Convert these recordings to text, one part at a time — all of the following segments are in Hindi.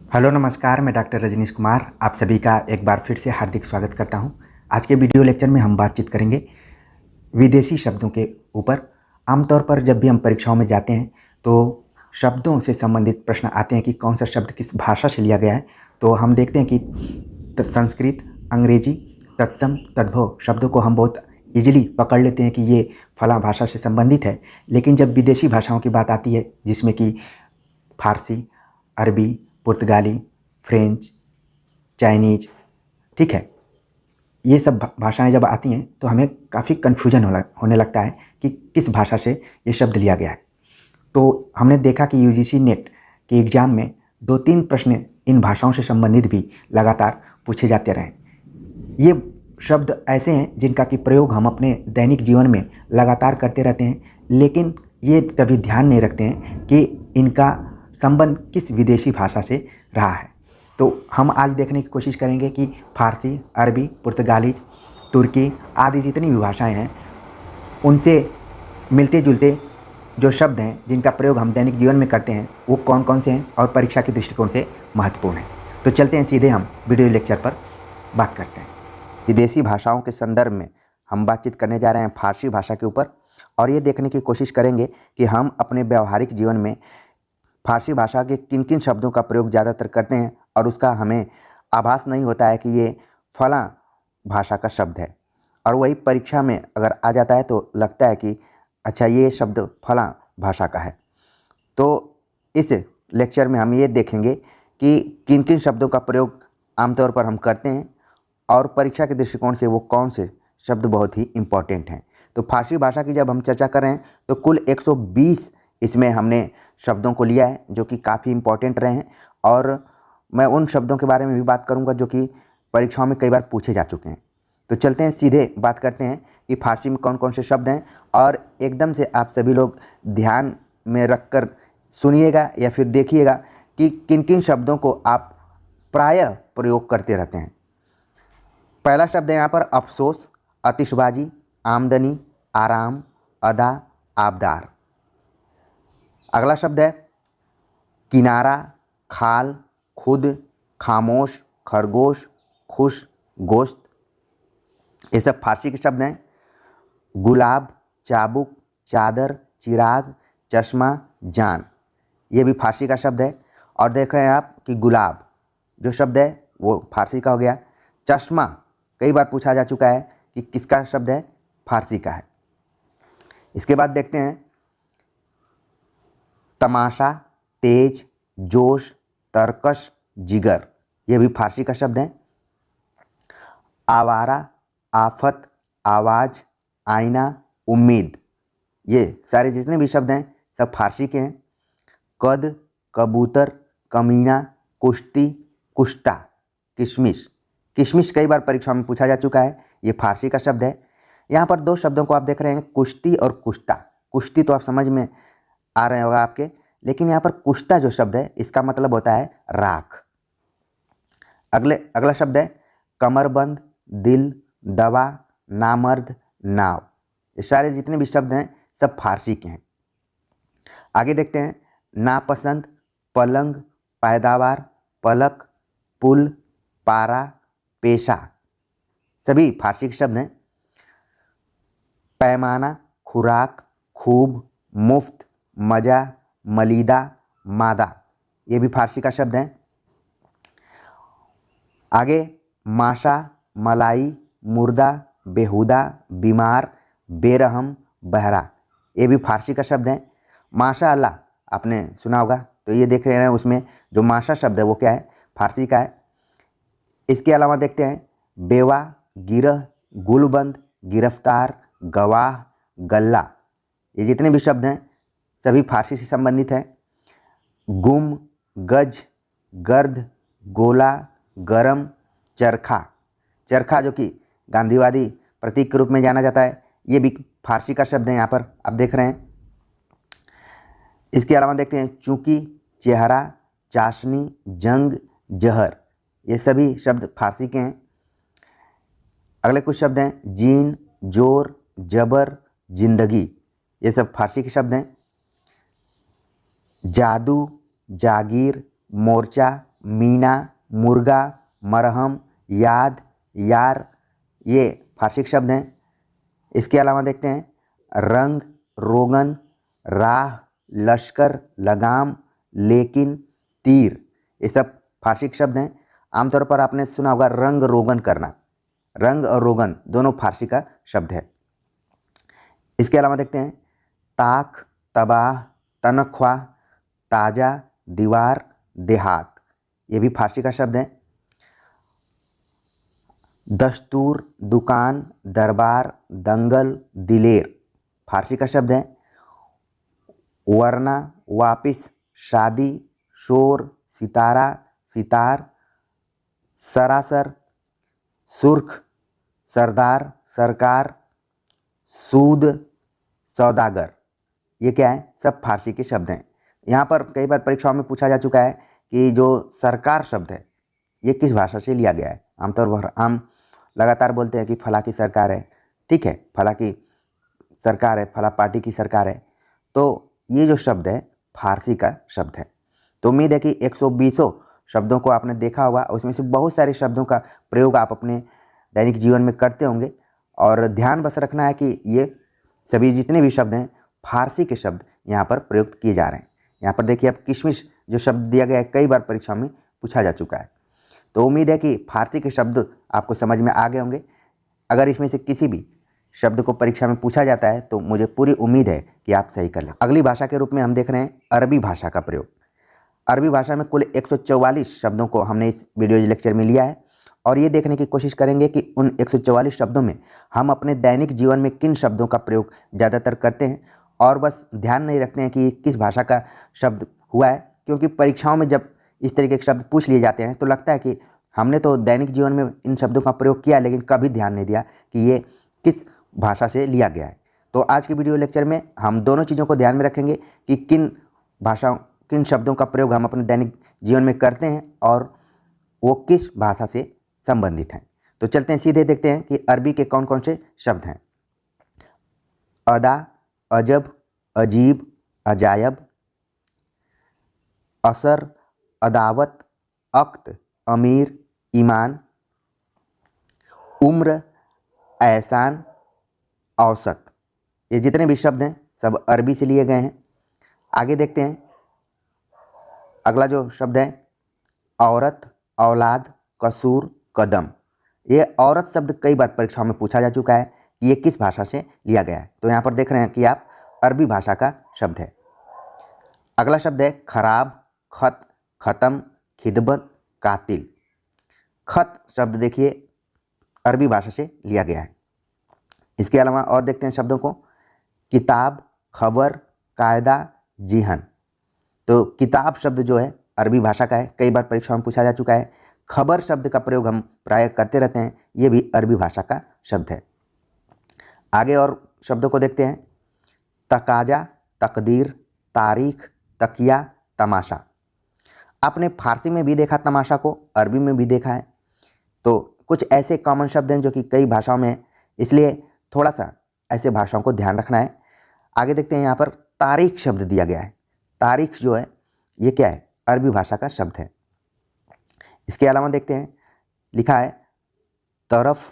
हेलो नमस्कार, मैं डॉक्टर रजनीश कुमार आप सभी का एक बार फिर से हार्दिक स्वागत करता हूं। आज के वीडियो लेक्चर में हम बातचीत करेंगे विदेशी शब्दों के ऊपर। आमतौर पर जब भी हम परीक्षाओं में जाते हैं तो शब्दों से संबंधित प्रश्न आते हैं कि कौन सा शब्द किस भाषा से लिया गया है। तो हम देखते हैं कि संस्कृत, अंग्रेजी, तत्सम, तद्भव शब्दों को हम बहुत इजीली पकड़ लेते हैं कि ये फलां भाषा से संबंधित है। लेकिन जब विदेशी भाषाओं की बात आती है जिसमें कि फारसी, अरबी, पुर्तगाली, फ्रेंच, चाइनीज, ठीक है, ये सब भाषाएं जब आती हैं तो हमें काफ़ी कन्फ्यूजन होने लगता है कि किस भाषा से ये शब्द लिया गया है। तो हमने देखा कि यूजीसी नेट के एग्ज़ाम में 2-3 प्रश्न इन भाषाओं से संबंधित भी लगातार पूछे जाते रहे। ये शब्द ऐसे हैं जिनका कि प्रयोग हम अपने दैनिक जीवन में लगातार करते रहते हैं, लेकिन ये कभी ध्यान नहीं रखते हैं कि इनका संबंध किस विदेशी भाषा से रहा है। तो हम आज देखने की कोशिश करेंगे कि फारसी, अरबी, पुर्तगाली, तुर्की आदि जितनी भी भाषाएं हैं उनसे मिलते जुलते जो शब्द हैं जिनका प्रयोग हम दैनिक जीवन में करते हैं वो कौन कौन से हैं और परीक्षा के दृष्टिकोण से महत्वपूर्ण हैं। तो चलते हैं सीधे हम वीडियो लेक्चर पर बात करते हैं। विदेशी भाषाओं के संदर्भ में हम बातचीत करने जा रहे हैं फारसी भाषा के ऊपर, और ये देखने की कोशिश करेंगे कि हम अपने व्यावहारिक जीवन में फारसी भाषा के किन किन शब्दों का प्रयोग ज़्यादातर करते हैं और उसका हमें आभास नहीं होता है कि ये फलां भाषा का शब्द है, और वही परीक्षा में अगर आ जाता है तो लगता है कि अच्छा ये शब्द फलां भाषा का है। तो इस लेक्चर में हम ये देखेंगे कि किन किन शब्दों का प्रयोग आमतौर पर हम करते हैं और परीक्षा के दृष्टिकोण से वो कौन से शब्द बहुत ही इम्पॉर्टेंट हैं। तो फारसी भाषा की जब हम चर्चा कर रहे हैं तो कुल 120 इसमें हमने शब्दों को लिया है जो कि काफ़ी इम्पॉर्टेंट रहे हैं, और मैं उन शब्दों के बारे में भी बात करूंगा जो कि परीक्षाओं में कई बार पूछे जा चुके हैं। तो चलते हैं सीधे बात करते हैं कि फारसी में कौन कौन से शब्द हैं, और एकदम से आप सभी लोग ध्यान में रखकर सुनिएगा या फिर देखिएगा कि किन किन शब्दों को आप प्रायः प्रयोग करते रहते हैं। पहला शब्द है यहाँ पर अफसोस, आतिशबाजी, आमदनी, आराम, अदा, आबदार। अगला शब्द है किनारा, खाल, खुद, खामोश, खरगोश, खुश, गोश्त। ये सब फारसी के शब्द हैं। गुलाब, चाबुक, चादर, चिराग, चश्मा, जान, ये भी फारसी का शब्द है। और देख रहे हैं आप कि गुलाब जो शब्द है वो फारसी का हो गया। चश्मा कई बार पूछा जा चुका है कि किसका शब्द है, फारसी का है। इसके बाद देखते हैं तमाशा, तेज, जोश, तरकश, जिगर, ये भी फारसी का शब्द है। आवारा, आफत, आवाज़, आईना, उम्मीद, ये सारे जितने भी शब्द हैं सब फारसी के हैं। कद, कबूतर, कमीना, कुश्ती, कुश्ता, किशमिश। किशमिश कई बार परीक्षा में पूछा जा चुका है, ये फारसी का शब्द है। यहाँ पर दो शब्दों को आप देख रहे हैं, कुश्ती और कुश्ता। कुश्ती तो आप समझ में आ रहे होगा आपके, लेकिन यहाँ पर कुश्ता जो शब्द है इसका मतलब होता है राख। अगला शब्द है कमरबंद, दिल, दवा, नामर्द, नाव। ये सारे जितने भी शब्द हैं सब फारसी के हैं। आगे देखते हैं नापसंद, पलंग, पैदावार, पलक, पुल, पारा, पेशा, सभी फारसी के शब्द हैं। पैमाना, खुराक, खूब, मुफ्त, मजा, मलीदा, मादा, ये भी फारसी का शब्द है। आगे माशा, मलाई, मुर्दा, बेहुदा, बीमार, बेरहम, बहरा, ये भी फारसी का शब्द है। माशा अल्लाह आपने सुना होगा, तो ये देख रहे हैं उसमें जो माशा शब्द है वो क्या है, फारसी का है। इसके अलावा देखते हैं बेवा, गिरह, गुलबंद, गिरफ्तार, गवाह, गल्ला, ये जितने भी शब्द हैं सभी फारसी से संबंधित हैं। गुम, गज, गर्द, गोला, गरम, चरखा। चरखा जो कि गांधीवादी प्रतीक के रूप में जाना जाता है, ये भी फारसी का शब्द है, यहाँ पर आप देख रहे हैं। इसके अलावा देखते हैं चूंकि, चेहरा, चाशनी, जंग, जहर, ये सभी शब्द फारसी के हैं। अगले कुछ शब्द हैं जीन, जोर, जबर, जिंदगी, ये सब फारसी के शब्द हैं। जादू, जागीर, मोर्चा, मीना, मुर्गा, मरहम, याद, यार, ये फारसी के शब्द हैं। इसके अलावा देखते हैं रंग, रोगन, राह, लश्कर, लगाम, लेकिन, तीर, ये सब फारसी के शब्द हैं। आमतौर पर आपने सुना होगा रंग रोगन करना, रंग और रोगन दोनों फारसी का शब्द है। इसके अलावा देखते हैं ताक, तबाह, तनख्वाह, ताज़ा, दीवार, देहात, ये भी फारसी का शब्द है। दस्तूर, दुकान, दरबार, दंगल, दिलेर, फारसी का शब्द है। वरना, वापिस, शादी, शोर, सितारा, सितार, सरासर, सुर्ख, सरदार, सरकार, सूद, सौदागर, ये क्या है, सब फारसी के शब्द हैं। यहाँ पर कई बार परीक्षाओं में पूछा जा चुका है कि जो सरकार शब्द है ये किस भाषा से लिया गया है। आमतौर पर हम लगातार बोलते हैं कि फला की सरकार है, ठीक है, फला की सरकार है, फला पार्टी की सरकार है, तो ये जो शब्द है फारसी का शब्द है। तो उम्मीद है कि 120 शब्दों को आपने देखा होगा, उसमें से बहुत सारे शब्दों का प्रयोग आप अपने दैनिक जीवन में करते होंगे। और ध्यान बस रखना है कि ये सभी जितने भी शब्द हैं फारसी के शब्द यहाँ पर प्रयुक्त किए जा रहे हैं। यहाँ पर देखिए, अब किशमिश जो शब्द दिया गया है कई बार परीक्षा में पूछा जा चुका है। तो उम्मीद है कि फारसी के शब्द आपको समझ में आ गए होंगे। अगर इसमें से किसी भी शब्द को परीक्षा में पूछा जाता है तो मुझे पूरी उम्मीद है कि आप सही कर लें। अगली भाषा के रूप में हम देख रहे हैं अरबी भाषा का प्रयोग। अरबी भाषा में कुल 144 शब्दों को हमने इस वीडियो लेक्चर में लिया है और ये देखने की कोशिश करेंगे कि उन 144 शब्दों में हम अपने दैनिक जीवन में किन शब्दों का प्रयोग ज़्यादातर करते हैं और बस ध्यान नहीं रखते हैं कि किस भाषा का शब्द हुआ है। क्योंकि परीक्षाओं में जब इस तरीके के शब्द पूछ लिए जाते हैं तो लगता है कि हमने तो दैनिक जीवन में इन शब्दों का प्रयोग किया लेकिन कभी ध्यान नहीं दिया कि ये किस भाषा से लिया गया है। तो आज के वीडियो लेक्चर में हम दोनों चीज़ों को ध्यान में रखेंगे कि किन शब्दों का प्रयोग हम अपने दैनिक जीवन में करते हैं और वो किस भाषा से संबंधित हैं। तो चलते हैं, सीधे देखते हैं कि अरबी के कौन कौन से शब्द हैं। अदा, अजब, अजीब, अजायब, असर, अदावत, अक्त, अमीर, ईमान, उम्र, एहसान, औसत, ये जितने भी शब्द हैं सब अरबी से लिए गए हैं। आगे देखते हैं, अगला जो शब्द है औरत, औलाद, कसूर, कदम। ये औरत शब्द कई बार परीक्षाओं में पूछा जा चुका है कि ये किस भाषा से लिया गया है। तो यहाँ पर देख रहे हैं कि आप अरबी भाषा का शब्द है। अगला शब्द है खराब, खत, ख़त्म, खिदमत, कातिल। खत शब्द देखिए अरबी भाषा से लिया गया है। इसके अलावा और देखते हैं शब्दों को, किताब, खबर, कायदा, जिहन। तो किताब शब्द जो है अरबी भाषा का है, कई बार परीक्षाओं में पूछा जा चुका है। खबर शब्द का प्रयोग हम प्राय करते रहते हैं, ये भी अरबी भाषा का शब्द है। आगे और शब्दों को देखते हैं, तकाजा, तकदीर, तारीख, तकिया, तमाशा। आपने फारसी में भी देखा तमाशा को, अरबी में भी देखा है। तो कुछ ऐसे कॉमन शब्द हैं जो कि कई भाषाओं में हैं, इसलिए थोड़ा सा ऐसे भाषाओं को ध्यान रखना है। आगे देखते हैं, यहाँ पर तारीख शब्द दिया गया है। तारीख जो है ये क्या है, अरबी भाषा का शब्द है। इसके अलावा देखते हैं, लिखा है तरफ,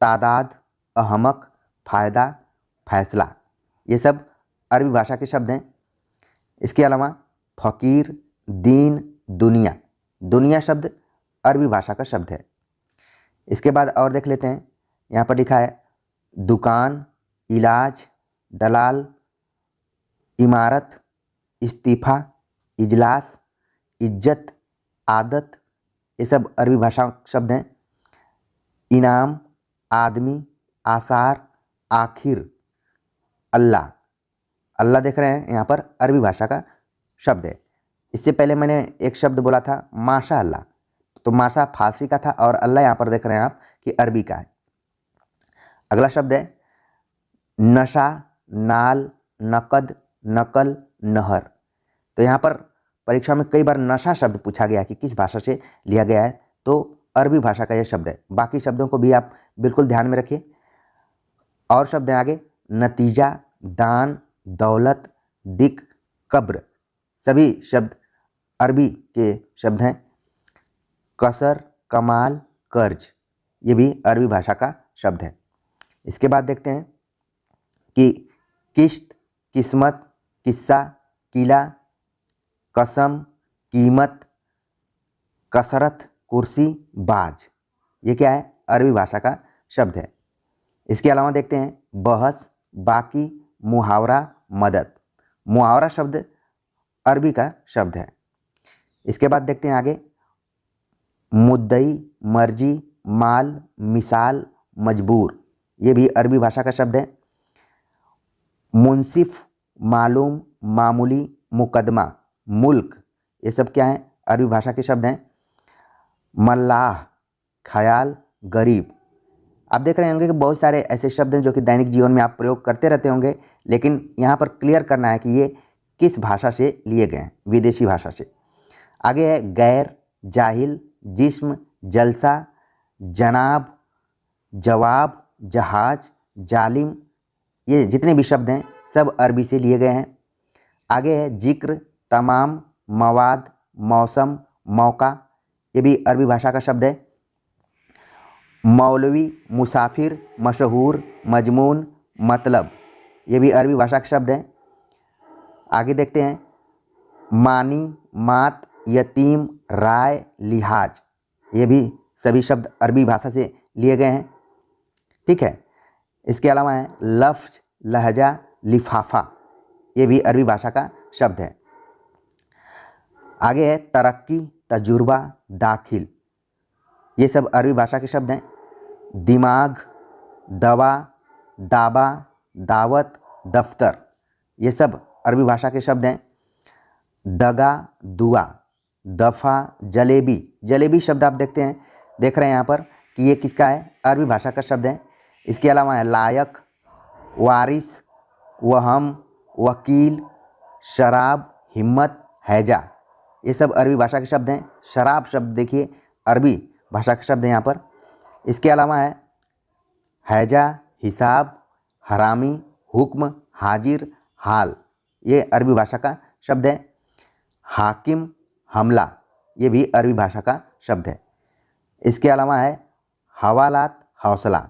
तादाद, अहमक, फ़ायदा, फैसला, ये सब अरबी भाषा के शब्द हैं। इसके अलावा फ़कीर, दीन, दुनिया। दुनिया शब्द अरबी भाषा का शब्द है। इसके बाद और देख लेते हैं, यहाँ पर लिखा है दुकान, इलाज, दलाल, इमारत, इस्तीफ़ा, इजलास, इज्जत, आदत, ये सब अरबी भाषा शब्द हैं। इनाम, आदमी, आसार, आखिर, अल्लाह। अल्लाह देख रहे हैं यहाँ पर अरबी भाषा का शब्द है। इससे पहले मैंने एक शब्द बोला था माशा अल्लाह, तो माशा फारसी का था और अल्लाह यहाँ पर देख रहे हैं आप कि अरबी का है। अगला शब्द है नशा, नाल, नकद, नकल, नहर। तो यहाँ पर परीक्षा में कई बार नशा शब्द पूछा गया कि किस भाषा से लिया गया है, तो अरबी भाषा का यह शब्द है। बाकी शब्दों को भी आप बिल्कुल ध्यान में रखिए। और शब्द हैं आगे, नतीजा, दान, दौलत, दिक, कब्र, सभी शब्द अरबी के शब्द हैं। कसर, कमाल, कर्ज, ये भी अरबी भाषा का शब्द है। इसके बाद देखते हैं कि किश्त, किस्मत, किस्सा, किला, कसम, कीमत, कसरत, कुर्सी, बाज, ये क्या है? अरबी भाषा का शब्द है। इसके अलावा देखते हैं बहस, बाकी, मुहावरा, मदद। मुहावरा शब्द अरबी का शब्द है। इसके बाद देखते हैं आगे मुद्दई, मर्जी, माल, मिसाल, मजबूर, ये भी अरबी भाषा का शब्द है। मुंसिफ, मालूम, मामूली, मुकदमा, मुल्क, ये सब क्या है? अरबी भाषा के शब्द हैं। मल्लाह, ख्याल, गरीब। आप देख रहे होंगे कि बहुत सारे ऐसे शब्द हैं जो कि दैनिक जीवन में आप प्रयोग करते रहते होंगे, लेकिन यहाँ पर क्लियर करना है कि ये किस भाषा से लिए गए हैं, विदेशी भाषा से। आगे है गैर, जाहिल, जिस्म, जलसा, जनाब, जवाब, जहाज, जालिम, ये जितने भी शब्द हैं सब अरबी से लिए गए हैं। आगे है जिक्र, तमाम, मवाद, मौसम, मौका, ये भी अरबी भाषा का शब्द है। मौलवी, मुसाफिर, मशहूर, मजमून, मतलब, ये भी अरबी भाषा का शब्द है। आगे देखते हैं मानी, मात, यतीम, राय, लिहाज, ये भी सभी शब्द अरबी भाषा से लिए गए हैं। ठीक है। इसके अलावा है लफ्ज, लहजा, लिफाफा, ये भी अरबी भाषा का शब्द है। आगे है तरक्की, तजुर्बा, दाखिल, ये सब अरबी भाषा के शब्द हैं। दिमाग, दवा, दाबा, दावत, दफ्तर, ये सब अरबी भाषा के शब्द हैं। दगा, दुआ, दफ़ा, जलेबी, जलेबी शब्द आप देख रहे हैं यहाँ पर कि ये किसका है? अरबी भाषा का शब्द है। इसके अलावा है लायक, वारिस, वहम, वकील, शराब, हिम्मत, हैजा, ये सब अरबी भाषा के शब्द हैं। शराब शब्द देखिए अरबी भाषा का शब्द है यहाँ पर। इसके अलावा है हैजा, हिसाब, हरामी, हुक्म, हाजिर, हाल, ये अरबी भाषा का शब्द है। हाकिम, हमला, ये भी अरबी भाषा का शब्द है। इसके अलावा है हवालात, हौसला।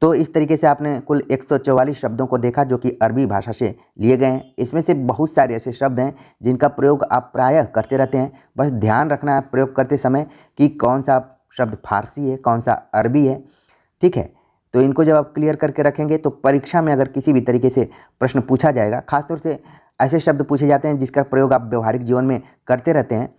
तो इस तरीके से आपने कुल 144 शब्दों को देखा जो कि अरबी भाषा से लिए गए हैं। इसमें से बहुत सारे ऐसे शब्द हैं जिनका प्रयोग आप प्रायः करते रहते हैं। बस ध्यान रखना है प्रयोग करते समय कि कौन सा शब्द फारसी है, कौन सा अरबी है। ठीक है। तो इनको जब आप क्लियर करके रखेंगे तो परीक्षा में अगर किसी भी तरीके से प्रश्न पूछा जाएगा, खासतौर से ऐसे शब्द पूछे जाते हैं जिसका प्रयोग आप व्यवहारिक जीवन में करते रहते हैं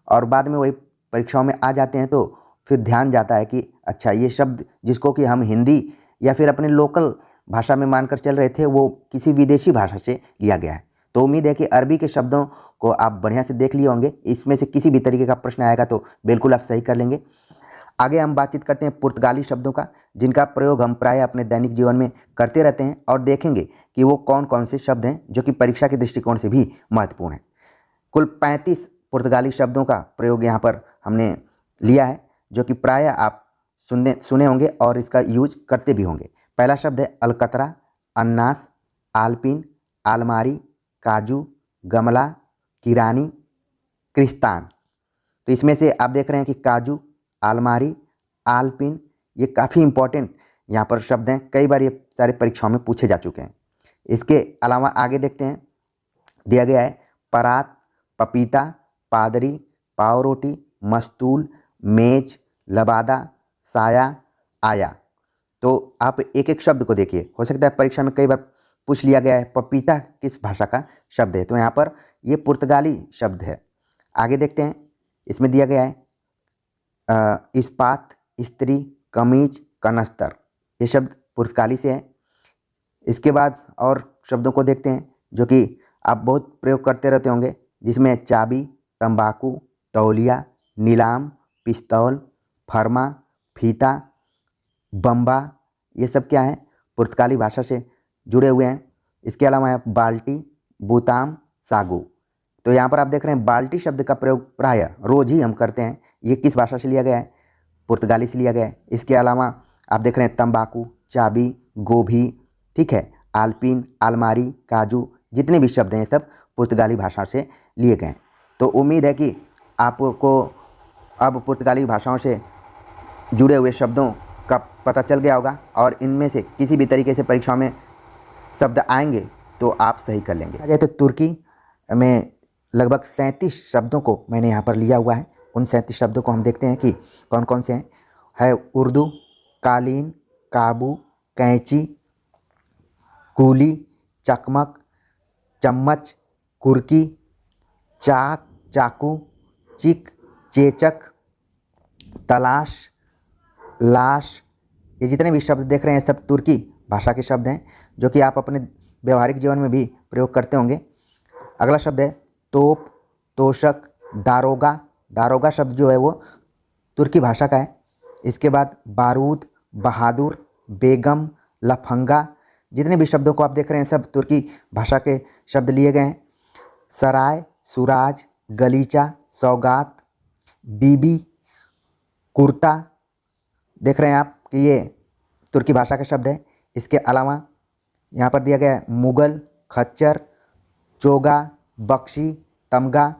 और बाद में वही परीक्षाओं में आ जाते हैं, तो फिर ध्यान जाता है कि अच्छा ये शब्द जिसको कि हम हिंदी या फिर अपने लोकल भाषा में मानकर चल रहे थे वो किसी विदेशी भाषा से लिया गया है। तो उम्मीद है कि अरबी के शब्दों को आप बढ़िया से देख लिए होंगे। इसमें से किसी भी तरीके का प्रश्न आएगा तो बिल्कुल आप सही कर लेंगे। आगे हम बातचीत करते हैं पुर्तगाली शब्दों का, जिनका प्रयोग हम प्राय अपने दैनिक जीवन में करते रहते हैं और देखेंगे कि वो कौन कौन से शब्द हैं जो कि परीक्षा के दृष्टिकोण से भी महत्वपूर्ण हैं। कुल 35 पुर्तगाली शब्दों का प्रयोग यहाँ पर हमने लिया है जो कि प्राय आप सुने होंगे और इसका यूज करते भी होंगे। पहला शब्द है अलकतरा, अन्नास, आलपिन, आलमारी, काजू, गमला, किरानी, क्रिस्तान। तो इसमें से आप देख रहे हैं कि काजू, आलमारी, आलपिन, ये काफ़ी इंपॉर्टेंट यहाँ पर शब्द हैं। कई बार ये सारे परीक्षाओं में पूछे जा चुके हैं। इसके अलावा आगे देखते हैं, दिया गया है परात, पपीता, पादरी, पाव रोटी, मस्तूल, मेज, लबादा, साया, आया। तो आप एक एक शब्द को देखिए, हो सकता है परीक्षा में कई बार पूछ लिया गया है पपीता किस भाषा का शब्द है, तो यहाँ पर ये पुर्तगाली शब्द है। आगे देखते हैं, इसमें दिया गया है इस्पात, स्त्री, कमीज, कनस्तर, ये शब्द पुर्तगाली से है। इसके बाद और शब्दों को देखते हैं जो कि आप बहुत प्रयोग करते रहते होंगे, जिसमें चाबी, तंबाकू, तौलिया, नीलाम, पिस्तौल, फरमा, फीता, बम्बा, ये सब क्या है? पुर्तगाली भाषा से जुड़े हुए हैं। इसके अलावा है बाल्टी, बुताम, सागू। तो यहाँ पर आप देख रहे हैं बाल्टी शब्द का प्रयोग प्रायः रोज ही हम करते हैं। ये किस भाषा से लिया गया है? पुर्तगाली से लिया गया है। इसके अलावा आप देख रहे हैं तंबाकू, चाबी, गोभी, ठीक है, आलपिन, आलमारी, काजू, जितने भी शब्द हैं ये सब पुर्तगाली भाषा से लिए गए हैं। तो उम्मीद है कि आपको अब पुर्तगाली भाषाओं से जुड़े हुए शब्दों का पता चल गया होगा और इनमें से किसी भी तरीके से परीक्षाओं में शब्द आएंगे तो आप सही कर लेंगे। आ जाए तो तुर्की में लगभग 37 शब्दों को मैंने यहाँ पर लिया हुआ है। उन 37 शब्दों को हम देखते हैं कि कौन कौन से हैं। है उर्दू, कालीन, काबू, कैंची, कूली, चकमक, चम्मच, कुर्की, चाक, चाकू, चिक, चेचक, तलाश, लाश। ये जितने भी शब्द देख रहे हैं सब तुर्की भाषा के शब्द हैं जो कि आप अपने व्यवहारिक जीवन में भी प्रयोग करते होंगे। अगला शब्द है तोप, तोशक, दारोगा। दारोगा शब्द जो है वो तुर्की भाषा का है। इसके बाद बारूद, बहादुर, बेगम, लफंगा। जितने भी शब्दों को आप देख रहे हैं सब तुर्की भाषा के शब्द लिए गए हैं। सराय, सुराज, गलीचा, सौगात, बीबी, कुर्ता। देख रहे हैं आप कि ये तुर्की भाषा का शब्द है। इसके अलावा यहाँ पर दिया गया है मुगल, खच्चर, चोगा, बख्शी, तमगा।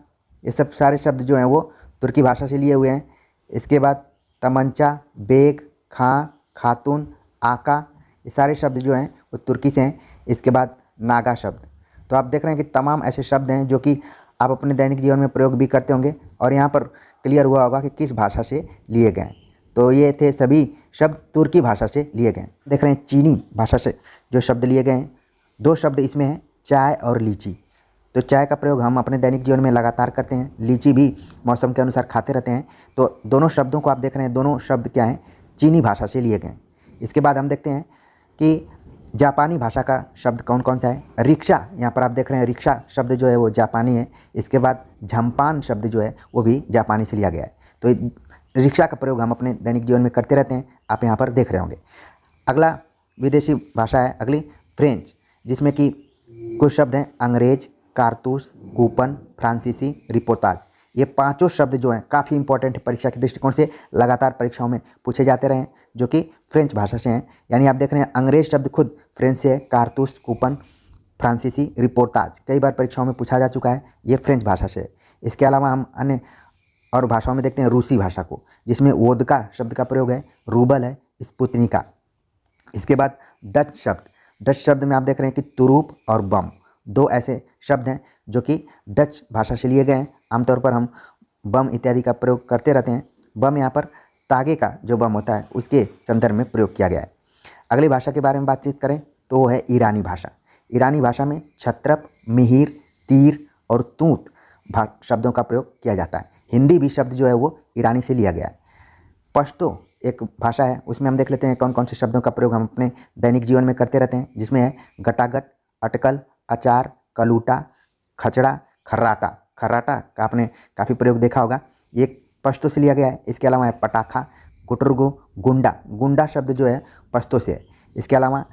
ये सब सारे शब्द जो हैं वो तुर्की भाषा से लिए हुए हैं। इसके बाद तमंचा, बेग, खां, खातून, आका। ये सारे शब्द जो हैं वो तुर्की से हैं। इसके बाद नागा शब्द। तो आप देख रहे हैं कि तमाम ऐसे शब्द हैं जो कि आप अपने दैनिक जीवन में प्रयोग भी करते होंगे और यहाँ पर क्लियर हुआ होगा कि किस भाषा से लिए गए हैं। तो ये थे सभी शब्द तुर्की भाषा से लिए गए हैं। देख रहे हैं चीनी भाषा से जो शब्द लिए गए हैं। 2 शब्द इसमें हैं, चाय और लीची। तो चाय का प्रयोग हम अपने दैनिक जीवन में लगातार करते हैं, लीची भी मौसम के अनुसार खाते रहते हैं। तो दोनों शब्दों को आप देख रहे हैं, दोनों शब्द क्या हैं, चीनी भाषा से लिए गए हैं। इसके बाद हम देखते हैं कि जापानी भाषा का शब्द कौन कौन सा है। रिक्शा, यहाँ पर आप देख रहे हैं रिक्शा शब्द जो है वो जापानी है। इसके बाद झम्पान शब्द जो है वो भी जापानी से लिया गया है। तो रिक्शा का प्रयोग हम अपने दैनिक जीवन में करते रहते हैं, आप यहाँ पर देख रहे होंगे। अगला विदेशी भाषा है अगली फ्रेंच, जिसमें कि कुछ शब्द हैं अंग्रेज, कारतूस, कूपन, फ्रांसीसी, रिपोर्ताज। ये 5 शब्द जो हैं काफ़ी इंपॉर्टेंट परीक्षा के दृष्टिकोण से लगातार परीक्षाओं में पूछे जाते रहे हैं, जो कि फ्रेंच भाषा से हैं। यानी आप देख रहे हैं अंग्रेज शब्द खुद फ्रेंच से है, कारतूस, कूपन, फ्रांसीसी, रिपोर्ताज कई बार परीक्षाओं में पूछा जा चुका है, ये फ्रेंच भाषा से है। इसके अलावा हम अन्य और भाषाओं में देखते हैं रूसी भाषा को, जिसमें वोदका शब्द का प्रयोग है, रूबल है, स्पुतनिका। इसके बाद डच शब्द। डच शब्द में आप देख रहे हैं कि तुरूप और बम, 2 ऐसे शब्द हैं जो कि डच भाषा से लिए गए हैं। आमतौर पर हम बम इत्यादि का प्रयोग करते रहते हैं। बम यहाँ पर तागे का जो बम होता है उसके संदर्भ में प्रयोग किया गया है। अगली भाषा के बारे में बातचीत करें तो वो है ईरानी भाषा। ईरानी भाषा में छत्रप, मिहिर, तीर और तूत शब्दों का प्रयोग किया जाता है। हिंदी भी शब्द जो है वो ईरानी से लिया गया है। पश्तो एक भाषा है, उसमें हम देख लेते हैं कौन कौन से शब्दों का प्रयोग हम अपने दैनिक जीवन में करते रहते हैं, जिसमें है गटागट, अटकल, अचार, कलूटा, खचड़ा, खर्राटा। खर्राटा का आपने काफ़ी प्रयोग देखा होगा, ये पश्तो से लिया गया है। इसके अलावा है पटाखा, गुटरगु, गुंडा। गुंडा शब्द जो है पश्तो से है। इसके अलावा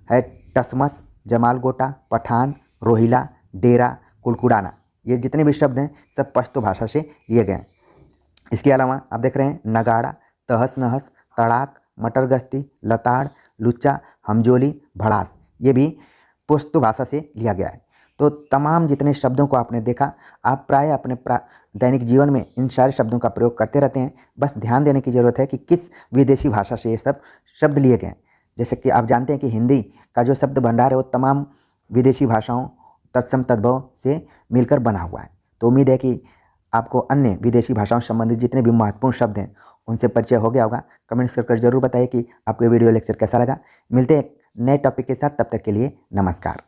है टसमस, जमालगोटा, पठान, रोहिला, डेरा, कुलकुडाना। ये जितने भी शब्द हैं सब पश्तो भाषा से लिए गए हैं। इसके अलावा आप देख रहे हैं नगाड़ा, तहस नहस, तड़ाक, मटर गश्ती, लताड़, लुच्चा, हमजोली, भड़ास। ये भी पश्तो भाषा से लिया गया है। तो तमाम जितने शब्दों को आपने देखा, आप प्राय अपने दैनिक जीवन में इन सारे शब्दों का प्रयोग करते रहते हैं। बस ध्यान देने की ज़रूरत है कि किस विदेशी भाषा से ये सब शब्द लिए गए हैं। जैसे कि आप जानते हैं कि हिंदी का जो शब्द भंडार है वो तमाम विदेशी भाषाओं तत्सम तद्भव से मिलकर बना हुआ है। तो उम्मीद है कि आपको अन्य विदेशी भाषाओं से संबंधित जितने भी महत्वपूर्ण शब्द हैं उनसे परिचय हो गया होगा। कमेंट्स कर जरूर बताइए कि आपको ये वीडियो लेक्चर कैसा लगा। मिलते हैं एक नए टॉपिक के साथ, तब तक के लिए नमस्कार।